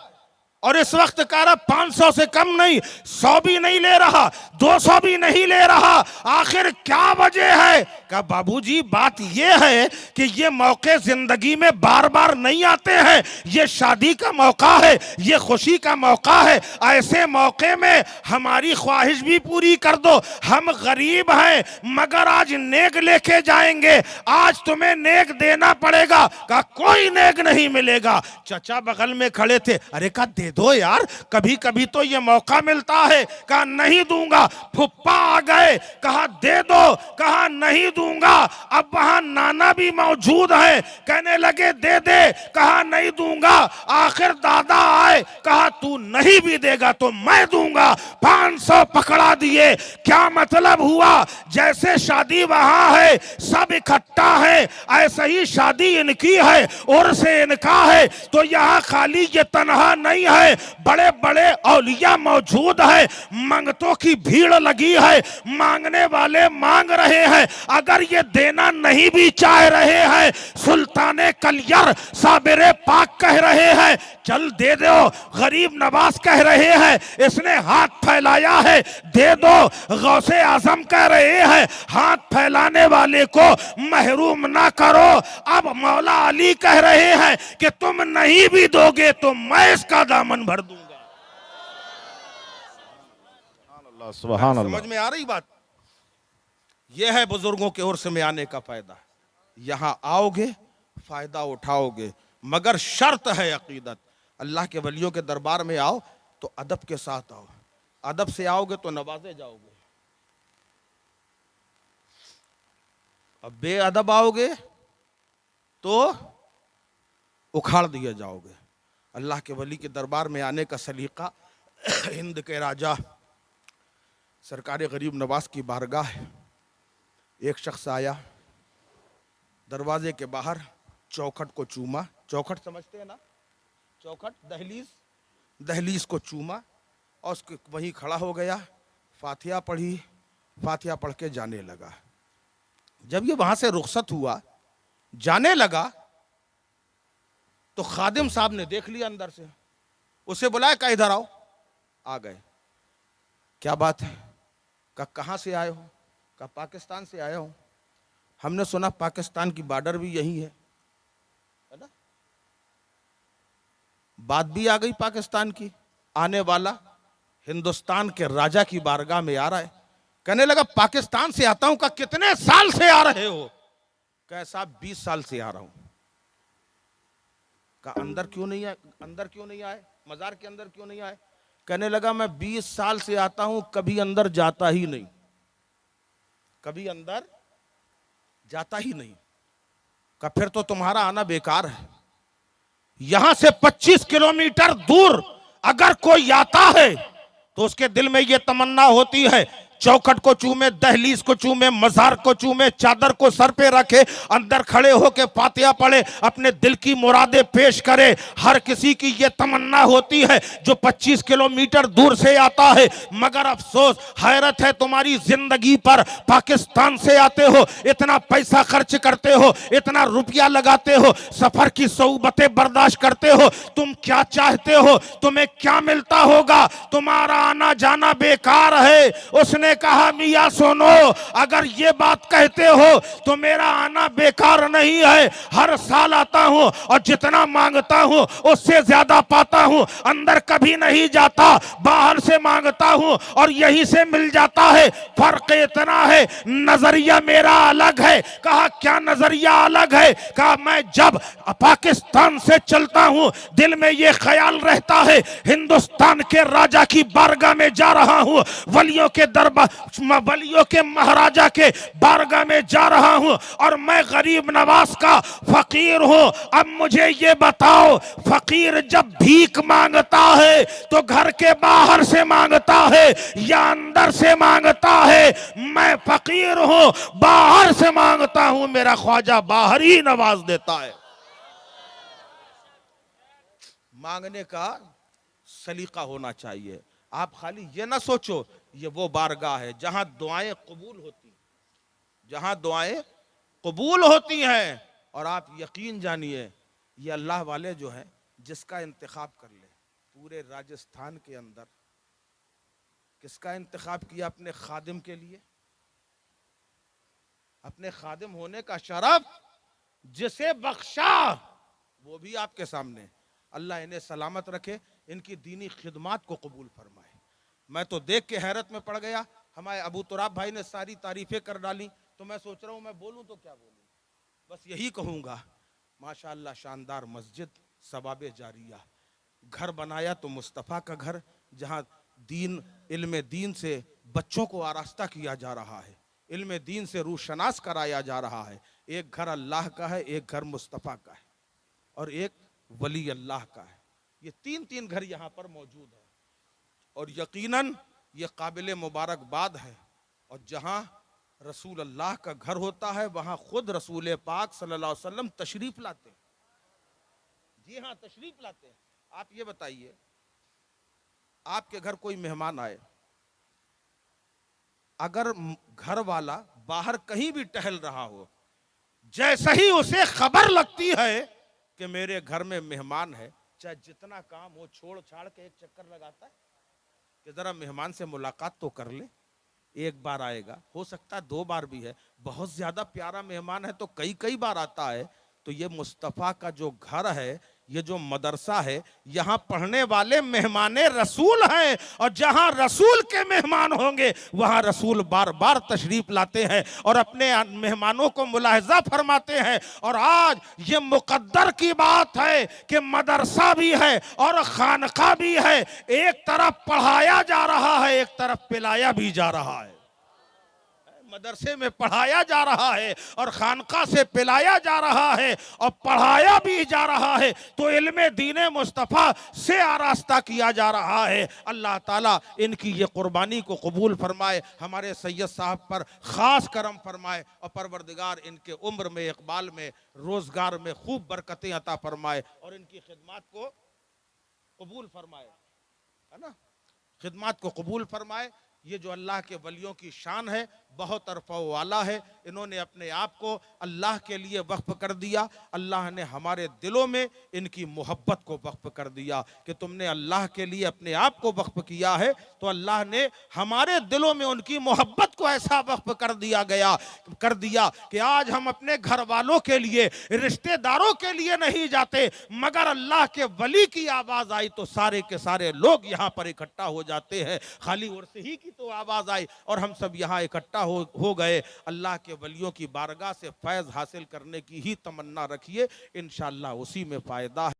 और इस वक्त कह रहा 500 से कम नहीं, 100 भी नहीं ले रहा, 200 भी नहीं ले रहा, आखिर क्या वजह है? कहा बाबूजी बात यह है कि ये मौके जिंदगी में बार बार नहीं आते हैं, ये शादी का मौका है, ये खुशी का मौका है, ऐसे मौके में हमारी ख्वाहिश भी पूरी कर दो। हम गरीब हैं मगर आज नेक लेके जाएंगे, आज तुम्हें नेक देना पड़ेगा। कहा कोई नेक नहीं मिलेगा। चचा बगल में खड़े थे, अरे कहा दे दो यार, कभी कभी तो ये मौका मिलता है। कहा नहीं दूंगा। फुप्पा आ गए, कहा दे दो, कहा नहीं दूंगा। अब वहां नाना भी मौजूद है, कहने लगे दे दे, कहा नहीं दूंगा। आखिर दादा आए, कहा तू नहीं भी देगा तो मैं दूंगा। 500 पकड़ा दिए। क्या मतलब हुआ? जैसे शादी वहां है, सब इकट्ठा है, ऐसे ही शादी इनकी है और से इनका है, तो यहां खाली ये तनहा नहीं है, बड़े बड़े औलिया मौजूद है, मंगतों की भीड़ लगी है, मांगने वाले मांग रहे हैं। अगर ये देना नहीं भी चाह रहे हैं, सुल्ताने कलियर साबिरे पाक कह रहे हैं चल दे दो, गरीब नवाज कह रहे हैं इसने हाथ फैलाया है दे दो, गौसे आजम कह रहे हैं हाथ फैलाने वाले को महरूम ना करो। अब मौला अली कह रहे हैं कि तुम नहीं भी दोगे तो मैं इसका दामन भर दूंगा। सुभान अल्लाह। समझ में आ रही बात? यह है बुजुर्गों के उर्स में आने का फायदा। यहां आओगे फायदा उठाओगे, मगर शर्त है अकीदत। अल्लाह के वलियों के दरबार में आओ तो अदब के साथ आओ, अदब से आओगे तो नवाजे जाओगे, अब बेअदब आओगे तो उखाड़ दिए जाओगे। अल्लाह के वली के दरबार में आने का सलीका, हिंद के राजा सरकार गरीब नवाज की बारगाह है। एक शख्स आया, दरवाजे के बाहर चौखट को चूमा, चौखट समझते हैं ना, चौखट दहलीज, दहलीज को चूमा और उसके वहीं खड़ा हो गया, फातिहा पढ़ी, फातिहा पढ़ के जाने लगा। जब ये वहां से रुखसत हुआ, जाने लगा, तो खादिम साहब ने देख लिया अंदर से, उसे बुलाया, कहा इधर आओ। आ गए। क्या बात है? कहा कहाँ से आए हो? कहा पाकिस्तान से आया हूं। हमने सुना पाकिस्तान की बॉर्डर भी यही है ना? बात भी आ गई पाकिस्तान की। आने वाला हिंदुस्तान के राजा की बारगाह में आ रहा है। कहने लगा पाकिस्तान से आता हूं। का कितने साल से आ रहे हो? कहा साहब 20 साल से आ रहा हूं। का अंदर क्यों नहीं आए? अंदर क्यों नहीं आए? मजार के अंदर क्यों नहीं आए? कहने लगा मैं 20 साल से आता हूं, कभी अंदर जाता ही नहीं, कभी अंदर जाता ही नहीं। का फिर तो तुम्हारा आना बेकार है। यहां से 25 किलोमीटर दूर अगर कोई आता है तो उसके दिल में यह तमन्ना होती है, चौखट को चूमे, दहलीज को चूमे, मजार को चूमे, चादर को सर पे रखे, अंदर खड़े होके फातिहा पढ़े, अपने दिल की मुरादें पेश करे। हर किसी की यह तमन्ना होती है जो 25 किलोमीटर दूर से आता है। मगर अफसोस, हैरत है तुम्हारी जिंदगी पर। पाकिस्तान से आते हो, इतना पैसा खर्च करते हो, इतना रुपया लगाते हो, सफर की सोबतें बर्दाश्त करते हो, तुम क्या चाहते हो? तुम्हें क्या मिलता होगा? तुम्हारा आना जाना बेकार है। उसने कहा मियां सुनो, अगर ये बात कहते हो तो मेरा आना बेकार नहीं है। हर साल आता हूं और जितना मांगता हूं उससे ज्यादा पाता हूं। अंदर कभी नहीं जाता, बाहर से मांगता हूं और यहीं से मिल जाता है। फर्क इतना है, नजरिया मेरा अलग है। कहा क्या नजरिया अलग है? कहा मैं जब पाकिस्तान से चलता हूं, दिल में यह ख्याल रहता है हिंदुस्तान के राजा की बारगाह में जा रहा हूं, वलियों के दरबार, वलियों के महाराजा के बारगाह में जा रहा हूं और मैं गरीब नवाज का फकीर हूं। अब मुझे ये बताओ, फकीर जब भीख मांगता है तो घर के बाहर से मांगता है या अंदर से मांगता है? मैं फकीर हूं, बाहर से मांगता हूं, मेरा ख्वाजा बाहर ही नवाज देता है। मांगने का सलीका होना चाहिए। आप खाली ये ना सोचो ये वो बारगाह है जहां दुआएं कबूल होती, जहां दुआएं कबूल होती हैं। और आप यकीन जानिए, ये अल्लाह वाले जो हैं, जिसका इंतखाब कर ले पूरे राजस्थान के अंदर, किसका इंतखाब किया अपने खादिम के लिए? अपने खादिम होने का शरफ जिसे बख्शा वो भी आपके सामने। अल्लाह इन्हें सलामत रखे, इनकी दीनी खिदमात को कबूल फरमाए। मैं तो देख के हैरत में पड़ गया। हमारे अबू तुराब भाई ने सारी तारीफें कर डाली, तो मैं सोच रहा हूं मैं बोलूं तो क्या बोलूं। बस यही कहूंगा, माशाअल्लाह शानदार मस्जिद, सबाबे जारिया, घर बनाया तो मुस्तफ़ा का घर, जहां दीन, इल्म दीन से बच्चों को आरास्ता किया जा रहा है, इल्म दीन से रूशनास कराया जा रहा है। एक घर अल्लाह का है, एक घर मुस्तफ़ा का है और एक वली अल्लाह का है। ये तीन तीन घर यहाँ पर मौजूद है और यकीनन ये काबिल मुबारकबाद है। और जहाँ रसूल अल्लाह का घर होता है वहाँ खुद रसूल पाक सल्लल्लाहु अलैहि वसल्लम तशरीफ लाते हैं। जी हाँ, तशरीफ लाते हैं। आप ये बताइए, आपके घर कोई मेहमान आए, अगर घर वाला बाहर कहीं भी टहल रहा हो, जैसे ही उसे खबर लगती है कि मेरे घर में मेहमान है, चाहे जितना काम हो छोड़ छाड़ के एक चक्कर लगाता है कि जरा मेहमान से मुलाकात तो कर ले। एक बार आएगा, हो सकता है 2 बार भी है, बहुत ज्यादा प्यारा मेहमान है तो कई कई बार आता है। तो ये मुस्तफ़ा का जो घर है, ये जो मदरसा है यहाँ पढ़ने वाले मेहमाने रसूल हैं, और जहां रसूल के मेहमान होंगे वहां रसूल बार बार तशरीफ लाते हैं और अपने मेहमानों को मुलाहजा फरमाते हैं। और आज ये मुकद्दर की बात है कि मदरसा भी है और खानका भी है, एक तरफ पढ़ाया जा रहा है, एक तरफ पिलाया भी जा रहा है। मदरसे में पढ़ाया जा रहा है और खानका से पिलाया जा रहा है और पढ़ाया भी जा रहा है, तो इल्मे दीने मुस्तफ़ा से आरास्ता किया जा रहा है। अल्लाह ताला इनकी ये कुर्बानी को कबूल फरमाए, हमारे सैयद साहब पर ख़ास करम फरमाए और परवरदिगार इनके उम्र में, इकबाल में, रोज़गार में खूब बरकतें अता फरमाए और इनकी खिदमत को कबूल फरमाए, है ना, खिदमत को कबूल फरमाए। ये जो अल्लाह के वलियों की शान है बहुत अरफ़ा वाला है। इन्होंने अपने आप को अल्लाह के लिए वक्फ कर दिया। अल्लाह ने हमारे दिलों में इनकी मोहब्बत को वक्फ कर दिया कि तुमने अल्लाह के लिए अपने आप को वक्फ किया है, तो अल्लाह ने हमारे दिलों में उनकी मोहब्बत को ऐसा वक्फ कर दिया कि आज हम अपने घर वालों के लिए, रिश्तेदारों के लिए नहीं जाते, मगर अल्लाह के वली की आवाज़ आई तो सारे के सारे लोग यहाँ पर इकट्ठा हो जाते हैं। खाली उर्स ही की तो आवाज़ आई और हम सब यहाँ इकट्ठा हो गए। अल्लाह के वलियों की बारगाह से फैज़ हासिल करने की ही तमन्ना रखिए, इंशाअल्लाह उसी में फ़ायदा है।